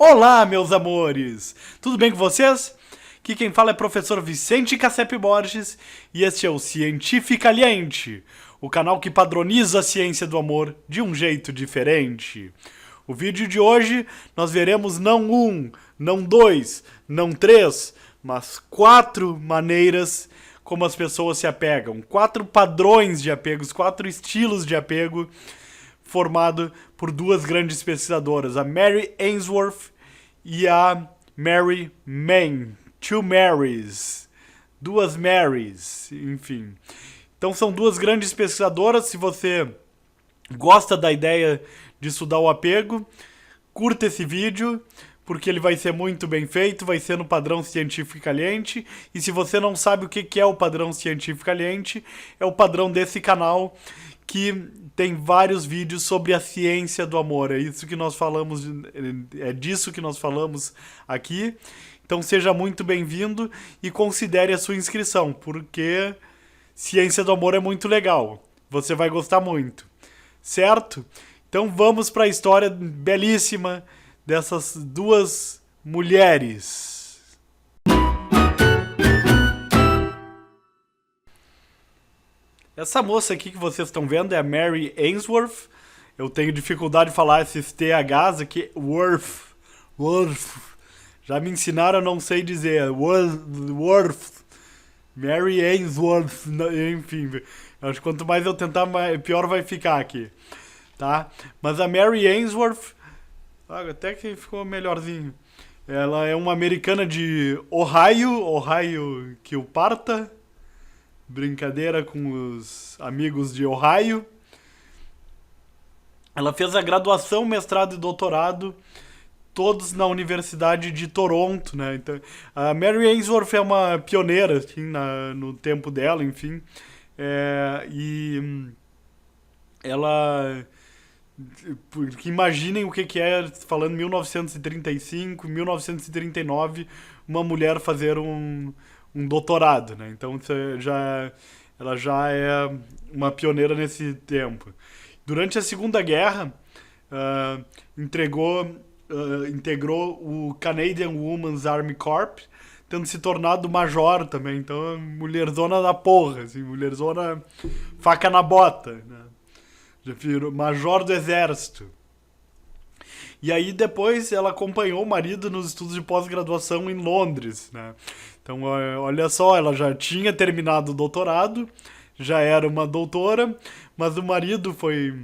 Olá, meus amores! Tudo bem com vocês? Aqui quem fala é professor Vicente Cassep Borges e este é o Cientificaliente, o canal que padroniza a ciência do amor de um jeito diferente. O vídeo de hoje nós veremos não um, não dois, não três, mas 4 maneiras como as pessoas se apegam, 4 padrões de apegos, 4 estilos de apego formado por 2 grandes pesquisadoras, a Mary Ainsworth e a Mary Main. Two Marys. 2 Marys, enfim. Então são 2 grandes pesquisadoras. Se você gosta da ideia de estudar o apego, curta esse vídeo, porque ele vai ser muito bem feito, vai ser no padrão Cientificaliente. E se você não sabe o que é o padrão Cientificaliente, é o padrão desse canal que tem vários vídeos sobre a ciência do amor. É isso que nós falamos, é disso que nós falamos aqui. Então seja muito bem-vindo e considere a sua inscrição, porque ciência do amor é muito legal. Você vai gostar muito, certo? Então vamos para a história belíssima dessas 2 mulheres. Essa moça aqui que vocês estão vendo é a Mary Ainsworth. Eu tenho dificuldade de falar esses THs aqui. Worth. Já me ensinaram, eu não sei dizer. Worth. Mary Ainsworth. Enfim, acho que quanto mais eu tentar, pior vai ficar aqui. Tá? Mas a Mary Ainsworth, até que ficou melhorzinho. Ela é uma americana de Ohio que o parta. Brincadeira com os amigos de Ohio. Ela fez a graduação, mestrado e doutorado, todos na Universidade de Toronto, né? Então, a Mary Ainsworth é uma pioneira, assim, no tempo dela, enfim. E ela... Porque imaginem o que é, falando 1935, 1939, uma mulher fazer um doutorado, né? Então ela já é uma pioneira nesse tempo. Durante a Segunda Guerra, integrou o Canadian Women's Army Corps, tendo se tornado major também. Então, mulherzona da porra, assim, mulherzona faca na bota, né? Já virou major do exército. E aí depois ela acompanhou o marido nos estudos de pós-graduação em Londres, né? Então, olha só, ela já tinha terminado o doutorado, já era uma doutora, mas o marido foi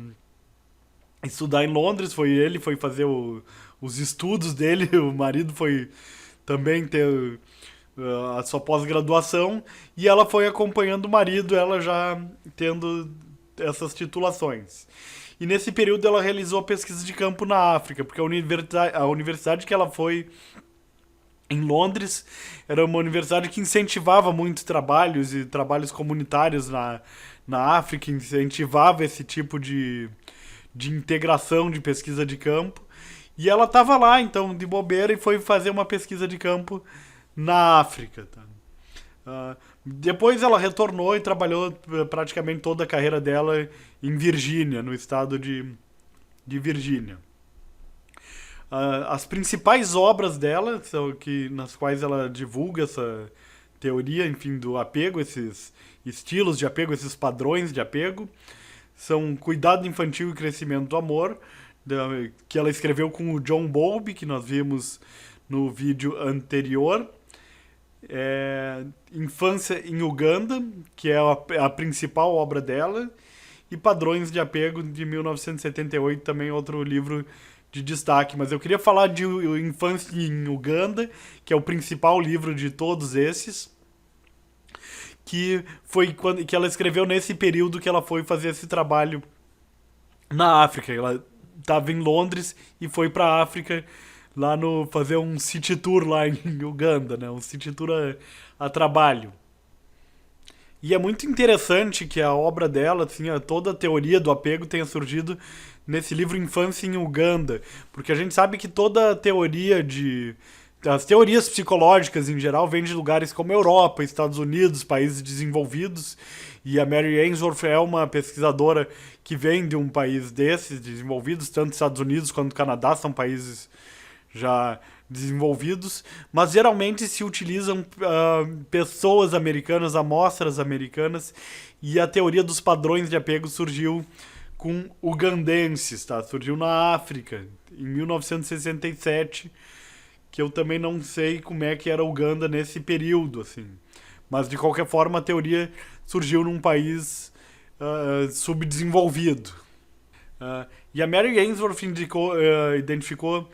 estudar em Londres, foi fazer os estudos dele, o marido foi também ter a sua pós-graduação, e ela foi acompanhando o marido, ela já tendo essas titulações. E nesse período ela realizou pesquisa de campo na África, porque a universidade que ela foi em Londres era uma universidade que incentivava muito trabalhos e trabalhos comunitários na África, incentivava esse tipo de integração de pesquisa de campo. E ela estava lá, então, de bobeira, e foi fazer uma pesquisa de campo na África. Tá? Depois ela retornou e trabalhou praticamente toda a carreira dela em Virgínia, no estado de Virgínia. As principais obras dela, nas quais ela divulga essa teoria, enfim, do apego, esses estilos de apego, esses padrões de apego, são Cuidado Infantil e Crescimento do Amor, que ela escreveu com o John Bowlby, que nós vimos no vídeo anterior. Infância em Uganda, que é a principal obra dela, e Padrões de Apego, de 1978, também outro livro de destaque. Mas eu queria falar de Infância em Uganda, que é o principal livro de todos esses, que que ela escreveu nesse período que ela foi fazer esse trabalho na África. Ela estava em Londres e foi para a África fazer um city tour lá em Uganda, né? Um city tour a trabalho. E é muito interessante que a obra dela, assim, toda a teoria do apego tenha surgido nesse livro Infância em Uganda, porque a gente sabe que toda a teoria as teorias psicológicas em geral vêm de lugares como Europa, Estados Unidos, países desenvolvidos, e a Mary Ainsworth é uma pesquisadora que vem de um país desses desenvolvidos, tanto Estados Unidos quanto Canadá são países já desenvolvidos, mas geralmente se utilizam pessoas americanas, amostras americanas, e a teoria dos padrões de apego surgiu com ugandenses, tá? Surgiu na África, em 1967, que eu também não sei como é que era Uganda nesse período, assim. Mas, de qualquer forma, a teoria surgiu num país subdesenvolvido. E a Mary Ainsworth identificou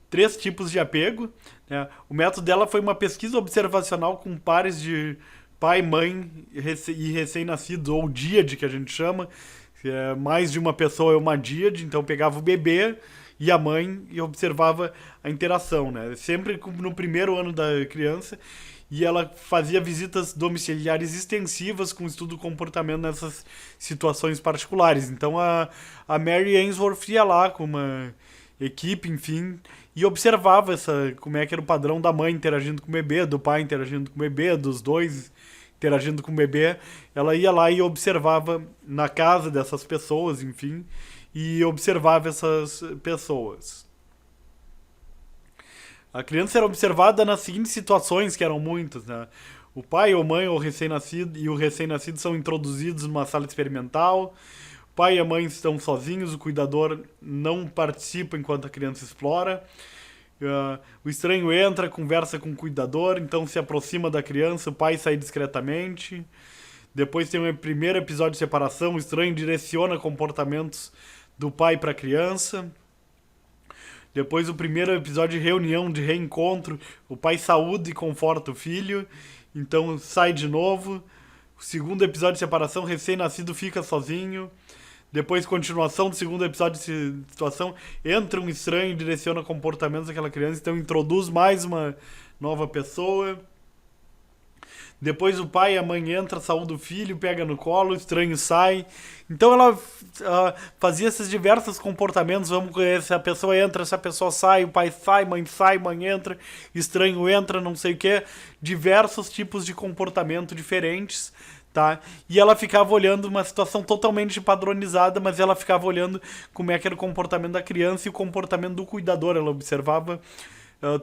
3 tipos de apego. Né? O método dela foi uma pesquisa observacional com pares de pai, mãe e recém-nascidos, ou díade, que a gente chama. Mais de uma pessoa é uma díade, então pegava o bebê e a mãe e observava a interação, né? Sempre no primeiro ano da criança, e ela fazia visitas domiciliares extensivas com estudo do comportamento nessas situações particulares. Então a Mary Ainsworth ia lá com uma equipe, enfim, e observava como é que era o padrão da mãe interagindo com o bebê, do pai interagindo com o bebê, dos dois interagindo com o bebê. Ela ia lá e observava na casa dessas pessoas, enfim, e observava essas pessoas. A criança era observada nas seguintes situações, que eram muitas, né? O pai ou mãe ou recém-nascido e o recém-nascido são introduzidos numa sala experimental. O pai e a mãe estão sozinhos, o cuidador não participa enquanto a criança explora. O estranho entra, conversa com o cuidador, então se aproxima da criança, o pai sai discretamente. Depois tem um primeiro episódio de separação, o estranho direciona comportamentos do pai para a criança. Depois o primeiro episódio de reunião, de reencontro, o pai saúda e conforta o filho, então sai de novo. O segundo episódio de separação, recém-nascido fica sozinho. Depois, continuação do segundo episódio de situação, entra um estranho e direciona comportamentos daquela criança, então introduz mais uma nova pessoa. Depois o pai e a mãe entram, saúda o filho, pega no colo, o estranho sai. Então ela fazia esses diversos comportamentos. Vamos conhecer, a pessoa entra, se a pessoa sai, o pai sai, mãe entra, estranho entra, não sei o que. Diversos tipos de comportamento diferentes, tá? E ela ficava olhando uma situação totalmente padronizada, mas ela ficava olhando como é que era o comportamento da criança e o comportamento do cuidador. Ela observava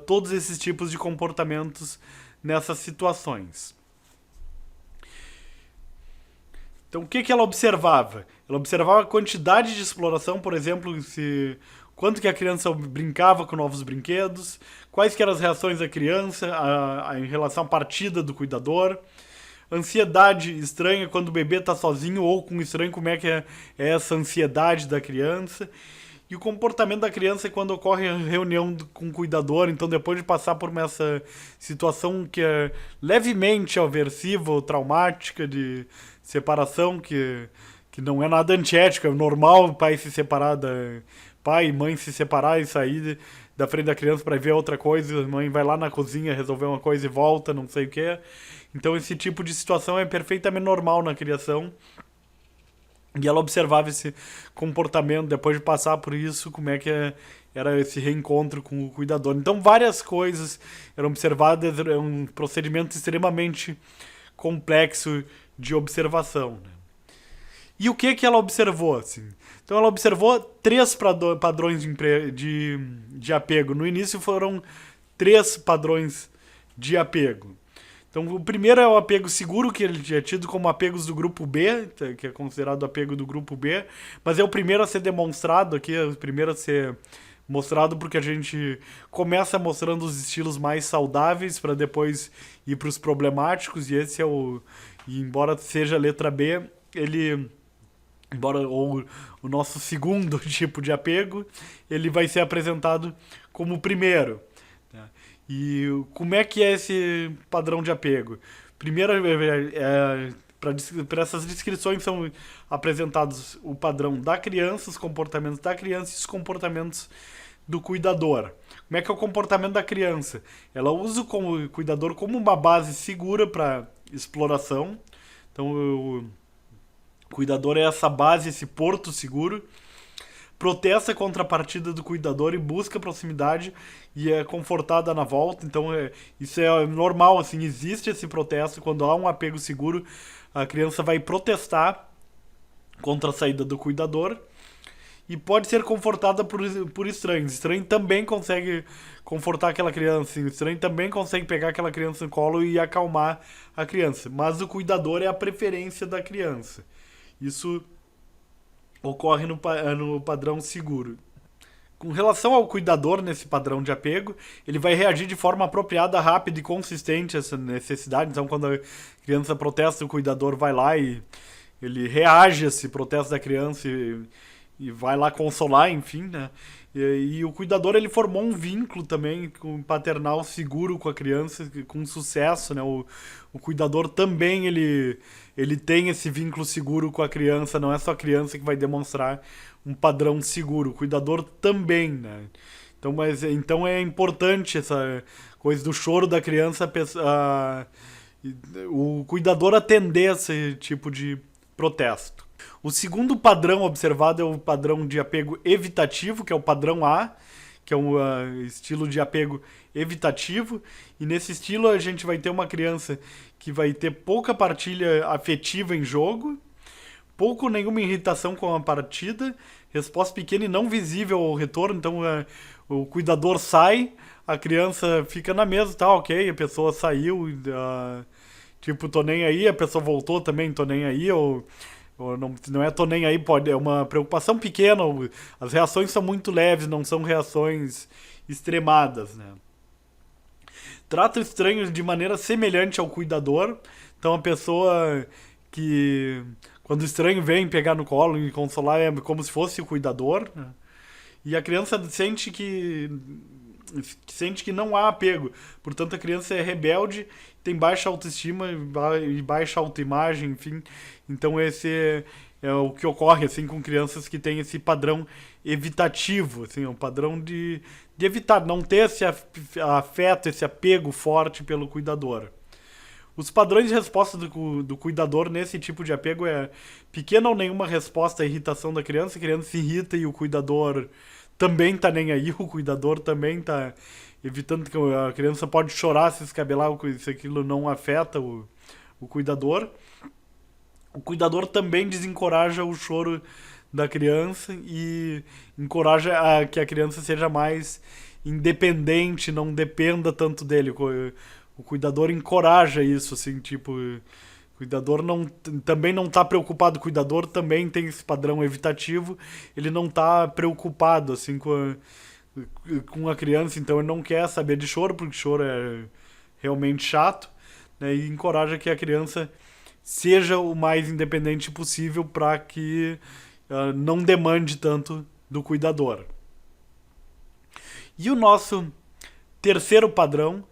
todos esses tipos de comportamentos nessas situações. Então, o que ela observava? Ela observava a quantidade de exploração, por exemplo, quanto que a criança brincava com novos brinquedos, quais que eram as reações da criança em relação à partida do cuidador, ansiedade estranha quando o bebê está sozinho ou com estranho, como é que é essa ansiedade da criança, e o comportamento da criança quando ocorre a reunião com o cuidador. Então, depois de passar por essa situação que é levemente aversiva ou traumática de separação, que não é nada antiético, é normal o pai se separar pai e mãe se separar e sair da frente da criança para ver outra coisa, a mãe vai lá na cozinha resolver uma coisa e volta, não sei o que. Então esse tipo de situação é perfeitamente normal na criação. E ela observava esse comportamento depois de passar por isso, como é que era esse reencontro com o cuidador. Então várias coisas eram observadas, é um procedimento extremamente complexo de observação, né? E o que ela observou? Assim? Então ela observou 3 padrões de apego. No início foram 3 padrões de apego. Então o primeiro é o apego seguro, que ele é tido como apegos do grupo B, que é considerado apego do grupo B, mas é o primeiro a ser demonstrado aqui, é o primeiro a ser mostrado, porque a gente começa mostrando os estilos mais saudáveis para depois ir para os problemáticos, e esse é e embora seja a letra B, ou o nosso segundo tipo de apego, ele vai ser apresentado como o primeiro. E como é que é esse padrão de apego? Primeiro, para essas descrições são apresentados o padrão da criança, os comportamentos da criança e os comportamentos do cuidador. Como é que é o comportamento da criança? Ela usa o cuidador como uma base segura para exploração. Então, o cuidador é essa base, esse porto seguro. Protesta contra a partida do cuidador e busca proximidade e é confortada na volta. Então isso é normal, assim, existe esse protesto. Quando há um apego seguro, a criança vai protestar contra a saída do cuidador. e pode ser confortada por estranhos. Estranho também consegue confortar aquela criança, estranho também consegue pegar aquela criança no colo e acalmar a criança. Mas o cuidador é a preferência da criança. Isso ocorre no padrão seguro. Com relação ao cuidador nesse padrão de apego, ele vai reagir de forma apropriada, rápida e consistente a essa necessidade. Então, quando a criança protesta, o cuidador vai lá e ele reage a esse protesto da criança e vai lá consolar, enfim, né? E o cuidador, ele formou um vínculo também com paternal seguro com a criança, com sucesso, né? O cuidador também, ele tem esse vínculo seguro com a criança, não é só a criança que vai demonstrar um padrão seguro, o cuidador também, né? Então é importante essa coisa do choro da criança, o cuidador atender esse tipo de protesto. O segundo padrão observado é o padrão de apego evitativo, que é o padrão A, que é um estilo de apego evitativo. E nesse estilo a gente vai ter uma criança que vai ter pouca partilha afetiva em jogo, pouco ou nenhuma irritação com a partida, resposta pequena e não visível ao retorno. Então o cuidador sai, a criança fica na mesa, tá ok, a pessoa saiu, tipo, tô nem aí, a pessoa voltou também, tô nem aí, ou não é tô nem aí, é uma preocupação pequena, as reações são muito leves, não são reações extremadas, né? Trata o estranho de maneira semelhante ao cuidador, então a pessoa que, quando o estranho vem pegar no colo e consolar, é como se fosse o cuidador, né? E a criança sente que não há apego, portanto a criança é rebelde, tem baixa autoestima e baixa autoimagem, enfim. Então esse é o que ocorre assim com crianças que têm esse padrão evitativo, assim, um padrão de evitar, não ter esse afeto, esse apego forte pelo cuidador. Os padrões de resposta do cuidador nesse tipo de apego é pequena ou nenhuma resposta à irritação da criança, a criança se irrita e o cuidador também tá nem aí, o cuidador também tá evitando, que a criança pode chorar, se escabelar, se aquilo não afeta o cuidador. O cuidador também desencoraja o choro da criança e encoraja que a criança seja mais independente, não dependa tanto dele. O cuidador encoraja isso, assim, tipo, o cuidador também não está preocupado, o cuidador também tem esse padrão evitativo, ele não está preocupado, assim, com a criança, então ele não quer saber de choro, porque choro é realmente chato, né, e encoraja que a criança seja o mais independente possível para que não demande tanto do cuidador. E o nosso terceiro padrão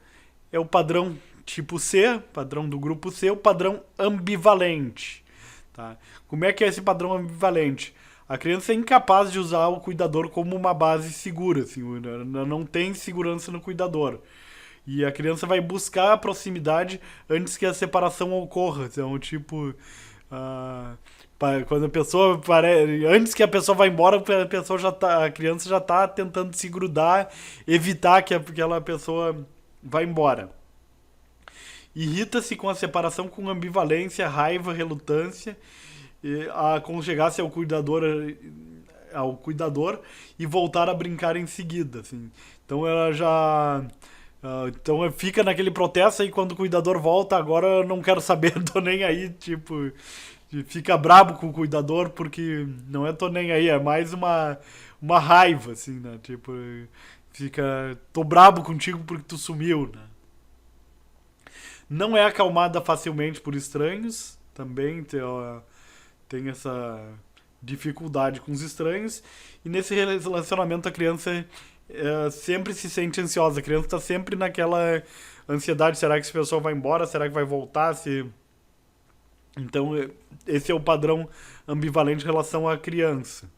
é o padrão tipo C, padrão do grupo C, o padrão ambivalente. Tá? Como é que é esse padrão ambivalente? A criança é incapaz de usar o cuidador como uma base segura, assim, não tem segurança no cuidador. E a criança vai buscar a proximidade antes que a separação ocorra. Então, tipo, quando a pessoa antes que a pessoa vá embora, a criança já está tentando se grudar, evitar que aquela pessoa vá embora. Irrita-se com a separação com ambivalência, raiva, relutância, a aconchegar-se ao cuidador e voltar a brincar em seguida, assim. Então ela já então fica naquele protesto aí, quando o cuidador volta, agora eu não quero saber, tô nem aí, tipo, fica brabo com o cuidador porque não é tô nem aí, é mais uma raiva, assim, né? Tipo, tô brabo contigo porque tu sumiu, né? Não é acalmada facilmente por estranhos, também tem essa dificuldade com os estranhos. E nesse relacionamento a criança sempre se sente ansiosa. A criança está sempre naquela ansiedade, será que essa pessoa vai embora? Será que vai voltar? Então esse é o padrão ambivalente em relação à criança.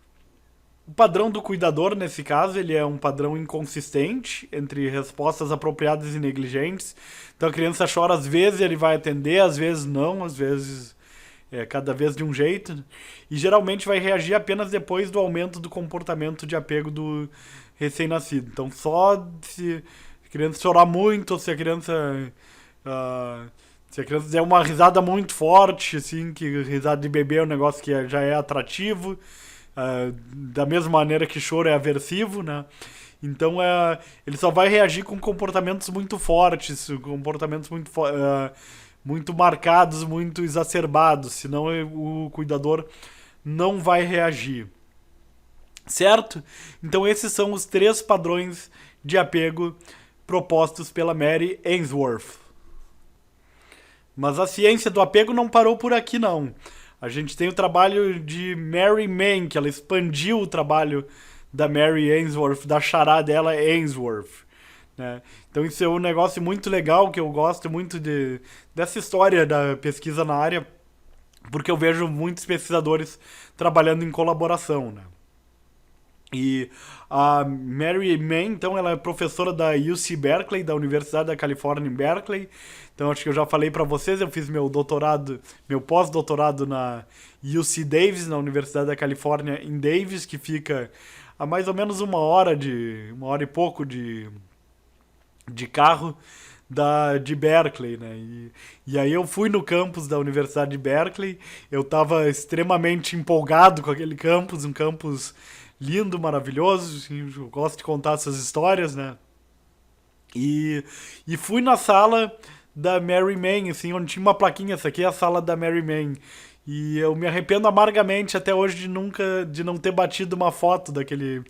O padrão do cuidador, nesse caso, ele é um padrão inconsistente entre respostas apropriadas e negligentes. Então a criança chora, às vezes ele vai atender, às vezes não, às vezes cada vez de um jeito. E geralmente vai reagir apenas depois do aumento do comportamento de apego do recém-nascido. Então só se a criança chorar muito, ou se a criança der uma risada muito forte, assim, que risada de bebê é um negócio que já é atrativo. da mesma maneira que choro é aversivo, né? Então ele só vai reagir com comportamentos muito fortes, comportamentos muito marcados, muito exacerbados, senão o cuidador não vai reagir. Certo? Então esses são os 3 padrões de apego propostos pela Mary Ainsworth. Mas a ciência do apego não parou por aqui, não. A gente tem o trabalho de Mary Mann, que ela expandiu o trabalho da Mary Ainsworth, da chará dela Ainsworth. Né? Então isso é um negócio muito legal, que eu gosto muito dessa história da pesquisa na área, porque eu vejo muitos pesquisadores trabalhando em colaboração. Né? E a Mary Mann, então, ela é professora da UC Berkeley, da Universidade da Califórnia em Berkeley. Então, acho que eu já falei para vocês, eu fiz meu pós-doutorado na UC Davis, na Universidade da Califórnia em Davis, que fica a mais ou menos uma hora e pouco de carro de Berkeley, né? E aí eu fui no campus da Universidade de Berkeley, eu estava extremamente empolgado com aquele campus, um campus lindo, maravilhoso, assim, eu gosto de contar essas histórias, né? E fui na sala da Mary Mann, assim, onde tinha uma plaquinha, essa aqui é a sala da Mary Mann. E eu me arrependo amargamente até hoje de não ter batido uma foto daquele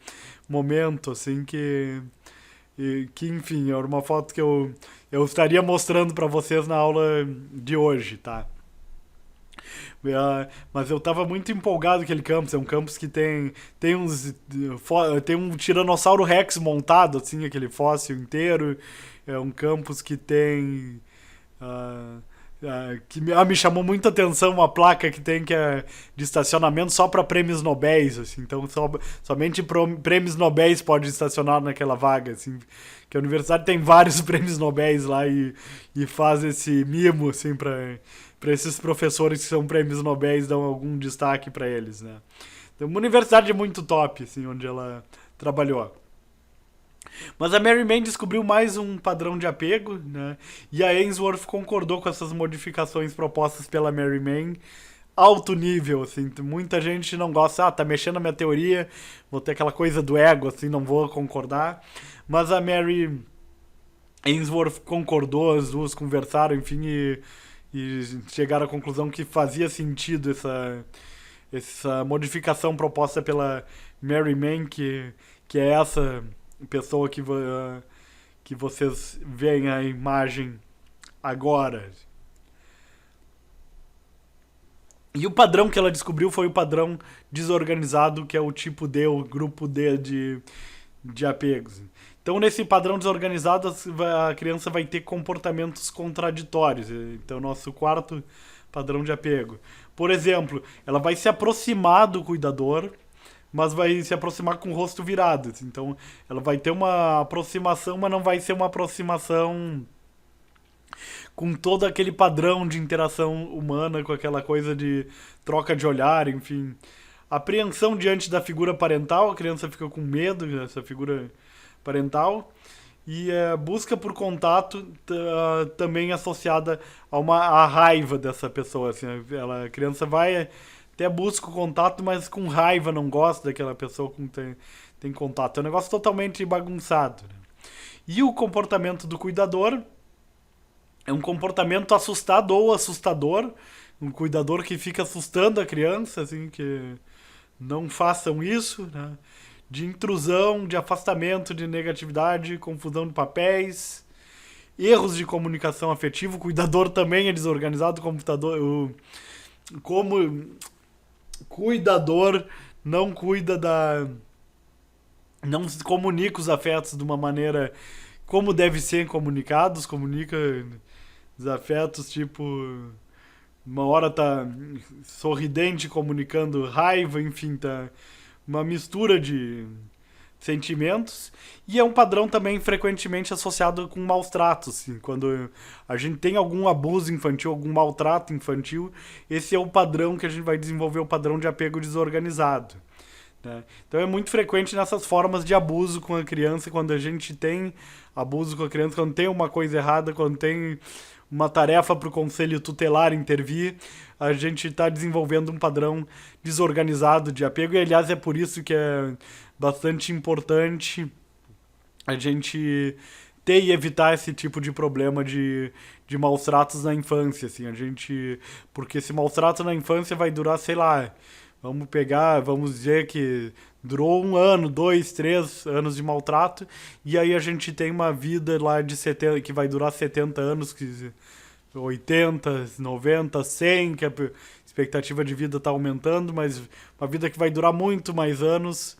momento, assim, que enfim, era uma foto que eu estaria mostrando para vocês na aula de hoje, tá? Mas eu tava muito empolgado com aquele campus. É um campus que tem um Tiranossauro Rex montado, assim, aquele fóssil inteiro. É um campus que tem. Me chamou muita atenção uma placa que tem que é de estacionamento só para prêmios Nobéis, assim, então somente prêmios Nobéis pode estacionar naquela vaga, assim, que a universidade tem vários prêmios Nobéis lá e faz esse mimo, assim, para esses professores que são prêmios Nobéis, dão algum destaque para eles, né? Então, uma universidade muito top, assim, onde ela trabalhou. Mas a Mary Mann descobriu mais um padrão de apego, né? E a Ainsworth concordou com essas modificações propostas pela Mary Mann. Alto nível, assim, muita gente não gosta, tá mexendo na minha teoria, vou ter aquela coisa do ego, assim, não vou concordar. Mas a Mary Ainsworth concordou, as duas conversaram, enfim, e chegaram à conclusão que fazia sentido essa modificação proposta pela Mary Mann, que é essa pessoa que vocês veem a imagem agora. E o padrão que ela descobriu foi o padrão desorganizado, que é o tipo D, o grupo D de apegos. Então, nesse padrão desorganizado, a criança vai ter comportamentos contraditórios. Então, o nosso quarto padrão de apego. Por exemplo, ela vai se aproximar do cuidador, mas vai se aproximar com o rosto virado. Então, ela vai ter uma aproximação, mas não vai ser uma aproximação com todo aquele padrão de interação humana, com aquela coisa de troca de olhar, enfim. Apreensão diante da figura parental, a criança fica com medo dessa figura parental. E busca por contato também associada à raiva dessa pessoa. Assim, a criança vai até busca o contato, mas com raiva, não gosta daquela pessoa com quem tem contato. É um negócio totalmente bagunçado. Né? E o comportamento do cuidador é um comportamento assustado ou assustador. Um cuidador que fica assustando a criança, assim, que não façam isso, né? De intrusão, de afastamento, de negatividade, confusão de papéis, erros de comunicação afetiva. O cuidador também é desorganizado, como cuidador não cuida não se comunica os afetos de uma maneira como deve ser comunicados, comunica os afetos, tipo, uma hora tá sorridente comunicando raiva, enfim, tá uma mistura de sentimentos. E é um padrão também frequentemente associado com maus tratos, assim, quando a gente tem algum abuso infantil, algum maltrato infantil, esse é o padrão que a gente vai desenvolver, o padrão de apego desorganizado. né? Então é muito frequente nessas formas de abuso com a criança, quando a gente tem abuso com a criança, quando tem uma coisa errada, quando tem uma tarefa para o conselho tutelar intervir, a gente está desenvolvendo um padrão desorganizado de apego, e aliás é por isso que é bastante importante a gente ter e evitar esse tipo de problema de maus tratos na infância, assim, porque esse maus trato na infância vai durar, sei lá, vamos dizer que durou 1 ano, 2, 3 anos de maltrato, e aí a gente tem uma vida lá de 70, que vai durar 70 anos, 80, 90, 100, que a expectativa de vida está aumentando, mas uma vida que vai durar muito mais anos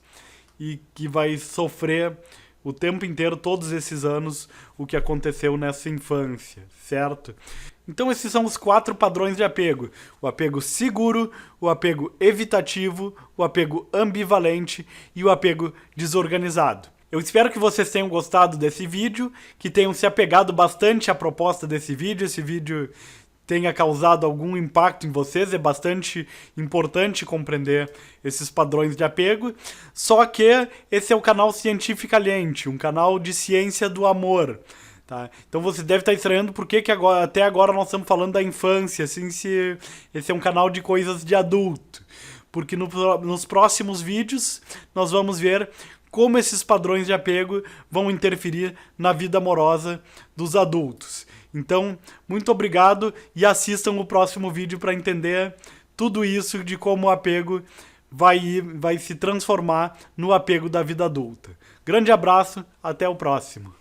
e que vai sofrer o tempo inteiro, todos esses anos, o que aconteceu nessa infância, certo? Então esses são os 4 padrões de apego: o apego seguro, o apego evitativo, o apego ambivalente e o apego desorganizado. Eu espero que vocês tenham gostado desse vídeo, que tenham se apegado bastante à proposta desse vídeo, esse vídeo tenha causado algum impacto em vocês. É bastante importante compreender esses padrões de apego. Só que esse é o canal Cientificamente, um canal de ciência do amor. Tá? Então você deve estar estranhando por que até agora nós estamos falando da infância, assim, se esse é um canal de coisas de adulto. Porque nos próximos vídeos nós vamos ver como esses padrões de apego vão interferir na vida amorosa dos adultos. Então, muito obrigado e assistam o próximo vídeo para entender tudo isso de como o apego vai se transformar no apego da vida adulta. Grande abraço, até o próximo.